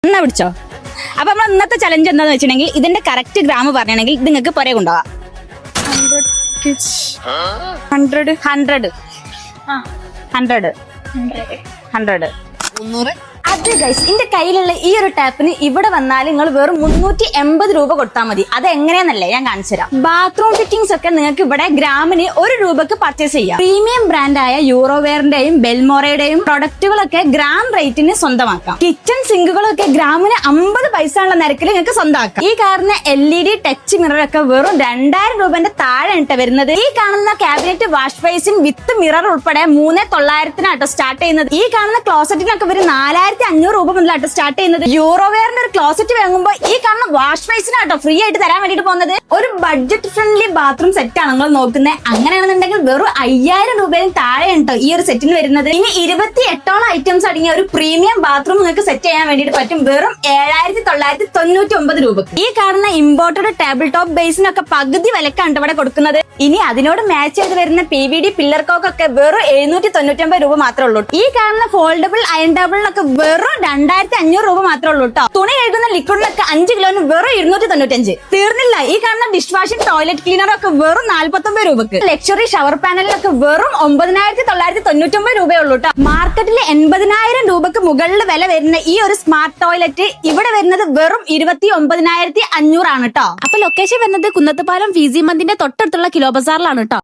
എന്നാ പിടിച്ചോ. അപ്പൊ നമ്മൾ ഇന്നത്തെ ചലഞ്ച് എന്താന്ന് വെച്ചിട്ടുണ്ടെങ്കിൽ ഇതിന്റെ കറക്റ്റ് ഗ്രാം പറഞ്ഞിട്ടുണ്ടെങ്കിൽ ഇത് നിങ്ങൾക്ക് പുറകെ കൊണ്ടുപോകാം. 100 അത് ഗൈസ് എന്റെ കയ്യിലുള്ള ഈ ഒരു ടാപ്പിന് ഇവിടെ വന്നാൽ നിങ്ങൾ വെറും 380 രൂപ കൊടുത്താൽ മതി. അത് എങ്ങനെയാന്നല്ലേ ഞാൻ കാണിച്ചു തരാം. ബാത്റൂം ഫിറ്റിംഗ്സ് ഒക്കെ നിങ്ങൾക്ക് ഇവിടെ ഗ്രാമിന് 1 രൂപക്ക് പർച്ചേസ് ചെയ്യാം. പ്രീമിയം ബ്രാൻഡായ യൂറോവെയറിന്റെയും ബെൽമോറയുടെയും പ്രൊഡക്റ്റുകളൊക്കെ ഗ്രാം റേറ്റിന് സ്വന്തമാക്കാം. കിച്ചൺ സിങ്കുകളൊക്കെ ഗ്രാമിന് 50 പൈസ ഉള്ള നിരക്കിൽ നിങ്ങൾക്ക് സ്വന്തമാക്കാം. ഈ കാണുന്ന LED ടച്ച് മിറർ ഒക്കെ വെറും 2000 രൂപന്റെ താഴെ വരുന്നത്. ഈ കാണുന്ന ക്യാബിനറ്റ് വാഷ് ബേസിൻ വിത്ത് മിറർ ഉൾപ്പെടെ 3900 സ്റ്റാർട്ട് ചെയ്യുന്നത്. ഈ കാണുന്ന ക്ലോസറ്റിനൊക്കെ ഒരു 4500 രൂപ മുതലാട്ടോ സ്റ്റാർട്ട് ചെയ്യുന്നത്. യൂറോവെയറിന്റെ ഒരു ക്ലോസറ്റ് വാങ്ങുമ്പോൾ ഈ കാണുന്ന വാഷ് ബേസിനാട്ടോ ഫ്രീ ആയിട്ട് തരാൻ വേണ്ടിട്ട് പോകുന്നത്. ഒരു ബഡ്ജറ്റ് ഫ്രണ്ട്ലി ബാത്റൂം സെറ്റ് ആണ് നിങ്ങൾ നോക്കുന്നത്. അങ്ങനെയാണെന്നുണ്ടെങ്കിൽ വെറും 5000 രൂപയും താഴെ ഉണ്ടോ ഈ ഒരു സെറ്റിന് വരുന്നത്. ഇനി 28ഓളം ഐറ്റംസ് അടങ്ങിയ ഒരു പ്രീമിയം ബാത്റൂം നിങ്ങൾക്ക് സെറ്റ് ചെയ്യാൻ വേണ്ടിട്ട് പറ്റും വെറും 7999 രൂപക്ക്. ഈ കാണുന്ന ഇമ്പോർട്ടഡ് ടേബിൾ ടോപ്പ് ബേസിനൊക്കെ പകുതി വിലക്കാണ് ഇവിടെ കൊടുക്കുന്നത്. ഇനി അതിനോട് മാച്ച് ചെയ്ത് വരുന്ന PVD പില്ലർ കോക്കൊക്കെ വെറും 799 രൂപ മാത്രമേ ഉള്ളൂ. ഈ കാണുന്ന ഫോൾഡബിൾ അയൺ ടേബിളിനൊക്കെ വെറും 2500 രൂപ മാത്രമേ ഉള്ളൂ കേട്ടോ. തുണി കഴുകുന്ന ലിക്വിഡിനൊക്കെ 5 കിലോന് വെറും 295. തീർന്നില്ല. ഈ കാണുന്ന ഡിഷ് വാഷിംഗ് ടോയ്ലറ്റ് ക്ലീനറൊക്കെ വെറും 49 രൂപക്ക്. ലക്ഷറി ഷവർ പാനലിനൊക്കെ വെറും 9999 രൂപയേ ഉള്ളൂ കേട്ടോ. മാർക്കറ്റിൽ 80000 രൂപക്ക് മുകളിൽ വില വരുന്ന ഈ ഒരു സ്മാർട്ട് ടോയ്ലറ്റ് ഇവിടെ വരുന്നത് വെറും 29500 ആണ് കേട്ടോ. അപ്പൊ ലൊക്കേഷൻ വരുന്നത് കുന്നത്തുപാലം ഫീസി മന്തിന്റെ തൊട്ടടുത്തുള്ള കിലോ ബസാറിലാണ് കേട്ടോ.